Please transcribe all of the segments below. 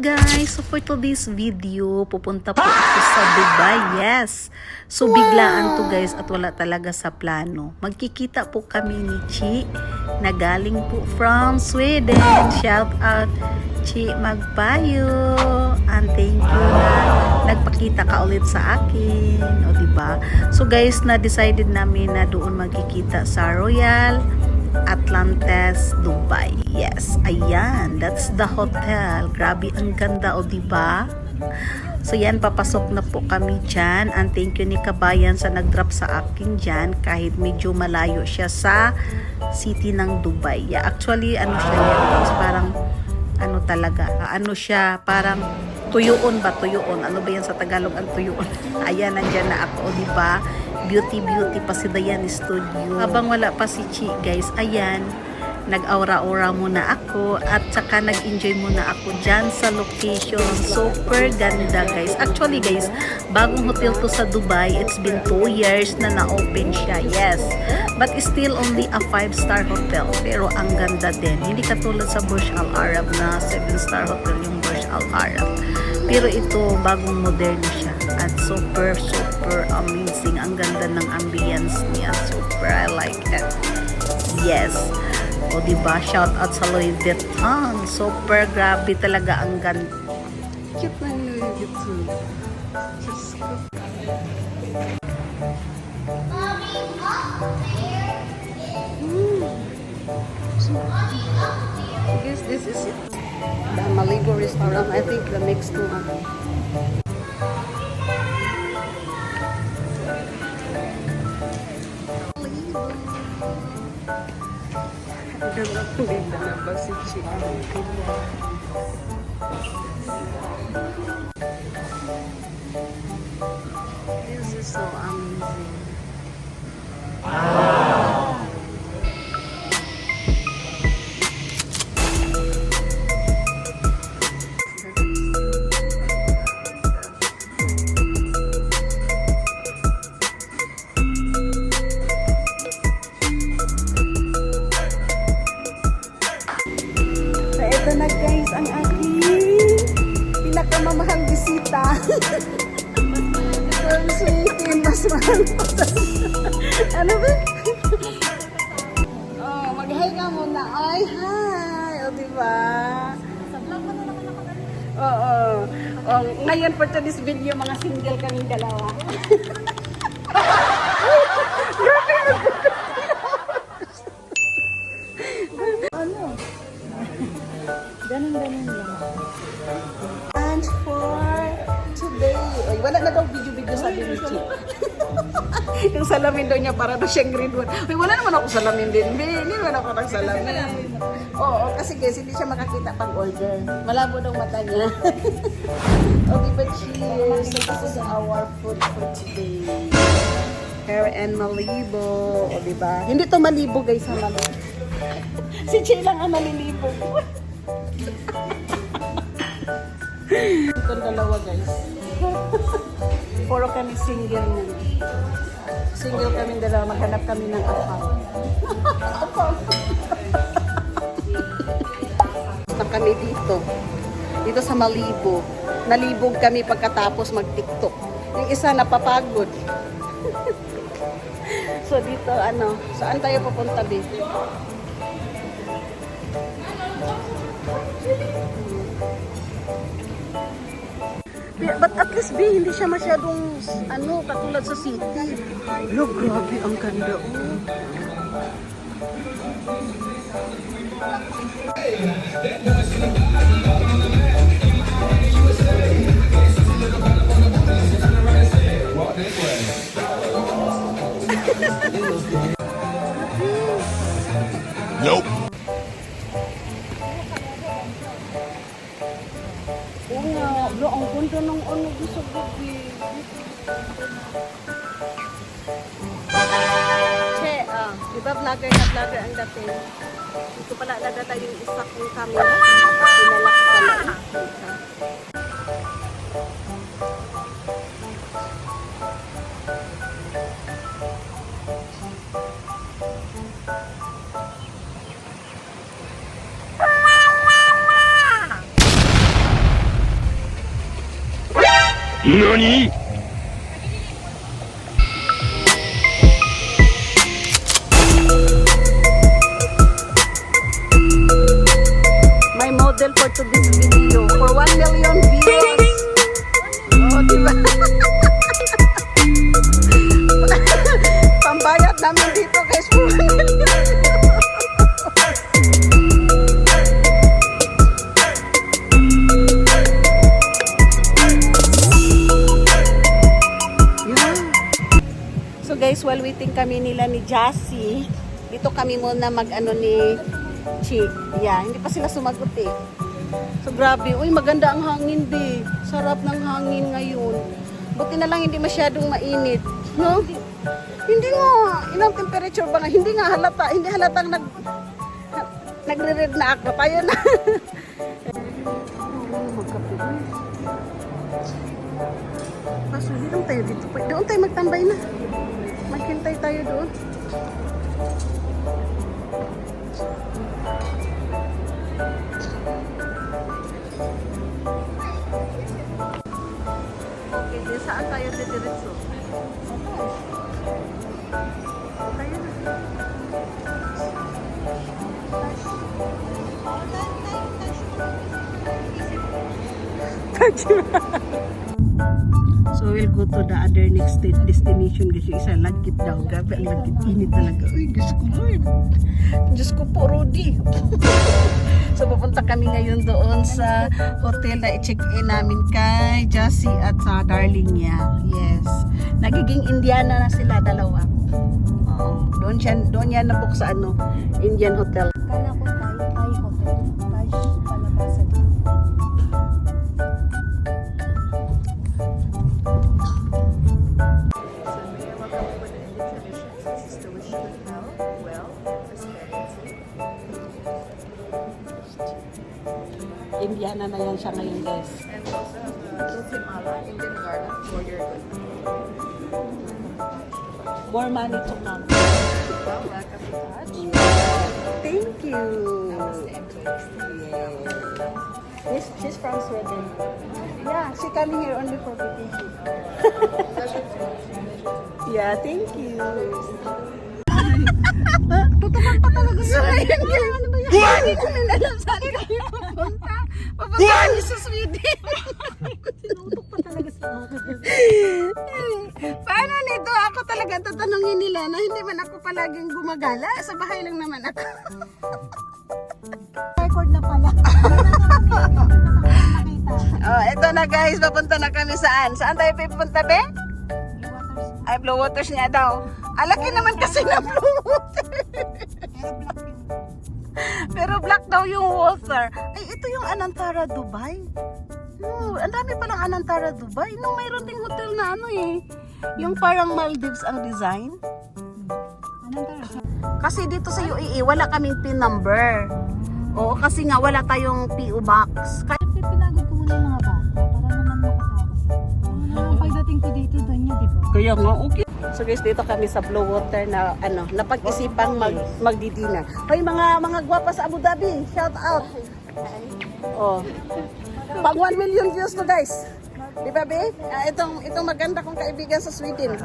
guys! So for today's video, pupunta po ako sa Dubai. Yes! So biglaan to guys at wala talaga sa plano. Magkikita po kami ni Chi na galing po from Sweden. Shout out Chi Magpayo. And thank you na nagpakita ka ulit sa akin. O diba? So guys, na-decided namin na doon magkikita sa Royal Atlantis, Dubai. Yes, ayan. That's the hotel. Grabe, ang ganda, o diba? So yan, papasok na po kami dyan. And thank you ni Kabayan sa nag-drop sa akin dyan. Kahit medyo malayo siya sa city ng Dubai. Yeah, actually, ano siya yan, guys? Parang, ano talaga? Ano siya? Parang tuyuon ba? Tuyuon. Ano ba yan sa Tagalog ang tuyuon? Ayan, nandyan na ako, o diba? Beauty pa si Dayan Studio. Habang wala pa si Chi, guys, ayan, nag-aura-aura muna ako at saka nag-enjoy muna ako dyan sa location. Super ganda, guys. Actually, guys, bagong hotel to sa Dubai. It's been 2 years na na-open siya. Yes. But it's still only a 5-star hotel. Pero ang ganda din. Hindi katulad sa Burj Al Arab na 7-star hotel yung Burj Al Arab. Pero ito, bagong moderno siya. At super amazing. Ang ganda ng ambience niya. Super, I like it. Yes. O diba, shout out sa Louis Vuitton. Super, grabe talaga ang ganda. Cute na Louis Vuitton. Just go. So, I guess this is it. The Malibu restaurant. I think the next one. This is so amazing. Ito na guys, ang aking pinakamamahal bisita. From Sweden, mas mahal pa. Ano ba? Oh, mag-hi ka muna. Ay, hi! O, diba? Sa vlog mo na naman ako. Oo. Oh, ngayon for today's video, mga single kaming dalawa. Ano? Ganun lang. And for today, ay, wala na daw video sabi ni Chi. Yung salamin daw niya para daw siyang grade 1. Ay, wala naman ako salamin din. Hindi naman ako nagsalamin. Oo, kasi guys, hindi siya makakita pag order. Malabo daw mata niya. Okay, but cheers. So this is our food for today. Here in Malibu. O, diba? Hindi to Malibu guys, ha, Malibu. Si Chi lang ang nalilibo. Itong dalawa guys. Puro kami single na. Single kami dalawa. Maghanap kami ng apaw. Basta kami dito. Dito sa Malibu. Nalibog kami pagkatapos mag-TikTok. Yung isa napapagod. So dito ano. Saan tayo pupunta dito? But at least B, hindi siya masyadong ano, katulad sa city. Lo, grabe ang ganda. Oh. Nope. Oo nga, bro, ang ganda ng ano sa gabi. Che, di ba vlogger ang dating? Ito pala nadala yung isa kong camera. Pinala ko pala. NANI?! My model for today's video for 1 million views. Oh, diba? Pambayad namin dito guys for 1 million. Yeah. So guys, while waiting kami nila ni Jassy, dito kami muna mag-ano ni Chi. Yeah, hindi pa sila sumagot eh. So grabe, uy maganda ang hangin di. Sarap ng hangin ngayon. Buti na lang hindi masyadong mainit, no? Hindi nga, ilang temperature ba nga? Hindi nga halata, hindi halatang nagre-red na ako. Tayo na. Magkape. Paso, doon tayo dito. Doon tayo magtambay na. Maghintay tayo doon. Okay, di saan tayo didiretso? Tayo na. So we'll go to the other next destination kasi isa lagkit daw. Grabe ang lagkit, init talaga. Uy, Diyos ko Lord. Diyos ko po, Rudy. So pupunta kami ngayon doon sa hotel na i-check-in namin kay Jassy at sa darling niya. Yes. Nagiging Indiana na sila dalawa. Oo. Doon yan na-book sa Indian hotel. Kala ko Thai hotel. Thai palabasan. Indiana na yan siya ngayon, guys. And also have a Mala Indian garlic for your good. More money to come. Well, welcome to Touch. Thank you. Namaste and Yes. She's from Sweden. Yeah, she coming here only for vacation. Yeah, thank you. Tutukan pa talaga sa ayan. Ano ba yan? Hindi ko na alam saan kami pupunta. Papunta kami sa Sweden. Tinutok pa talaga sa akin. Paano nito? Ako talaga tatanungin nila na hindi man ako palaging gumagala. Sa bahay lang naman ako. Record na pala. Oh, eto na guys. Papunta na kami saan? Saan tayo pupunta, be? Ay, Blue Waters nga daw. Alaki naman kasi na Blue Water. Pero black daw yung water. Ay, ito yung Anantara, Dubai. No, ang dami palang Anantara, Dubai. No, mayroon ding hotel na yung parang Maldives ang design. Kasi dito sa UAE, wala kaming PIN number. Oo, kasi nga wala tayong PO box. Pinagod ko muna yung mga bata para naman makatakas. Pagdating ko dito, doon niya, di ba? Kaya nga, okay. So guys, dito kami sa Blue Water na napag-isipang magdidina. Hoy mga gwapa sa Abu Dhabi, shout out. Oh. Pag 1 million views to guys. Di ba, be? Itong maganda kong kaibigan sa Sweden.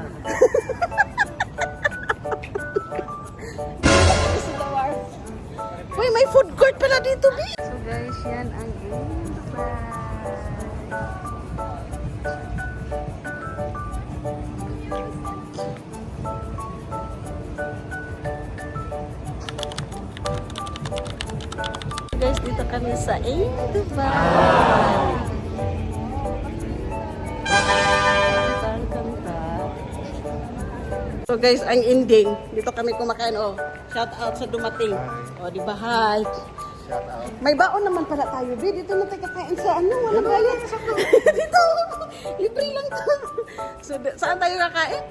Uy, may food court pala dito, be. So guys, yan ang Dubai. Guys, dito kami sa Dubai. So guys, ang ending, dito kami kumakain. Oh, shout out sa dumating. Oh, di ba? Hi. May baon naman pala tayo, be. Dito na tayo kakain sa walang bayad. Dito, libre lang to. So, saan tayo kakain?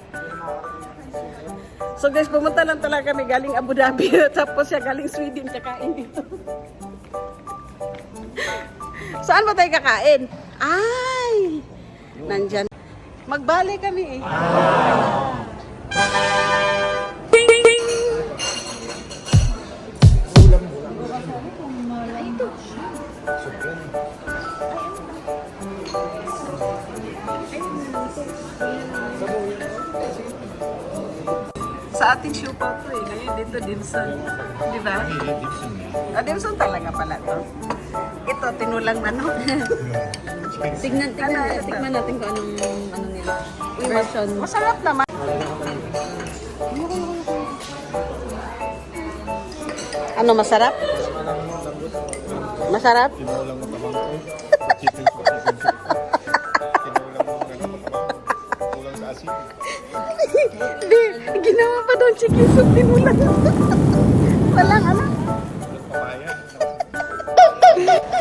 So guys, pumunta lang talaga kami galing Abu Dhabi. Tapos siya galing Sweden, kakain dito. Saan ba tayo kakain? Ay! Nandyan. Magbale kami eh. sa atin siupaw to eh. Ngayon dito dimsum. Di ba? Dimsum talaga pala to. Ito, tinulang manok. Tignan natin kung anong nila. Version. Masarap naman. Ano, masarap? Masarap? Tinulang matabang ko. Chicken soup. Tinulang mo nga matabang. Kulang sa asin. Hindi, ginawa pa doon chicken soup, tinulang. Walang ano. Papaya.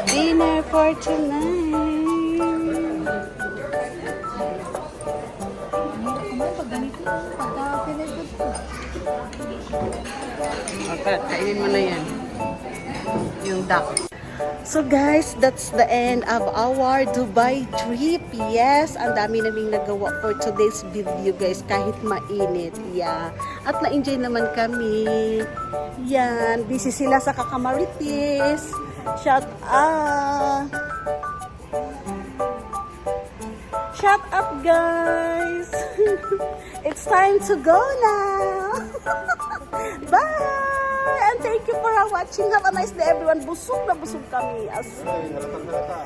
Dinner for tonight. Pag ganito, pagka pinagod ko. Okay, kainin mo na yan. Yung duck. So guys, that's the end of our Dubai trip. Yes, ang dami naming nagawa for today's video guys, kahit mainit. Yeah. At na-enjoy naman kami. Yan, busy sila sa kakamaritis. Shout out. Shut up guys. It's time to go now. Bye. And thank you for watching. Have a nice day everyone. Busog na busog kami. As... Ay, halatang halata.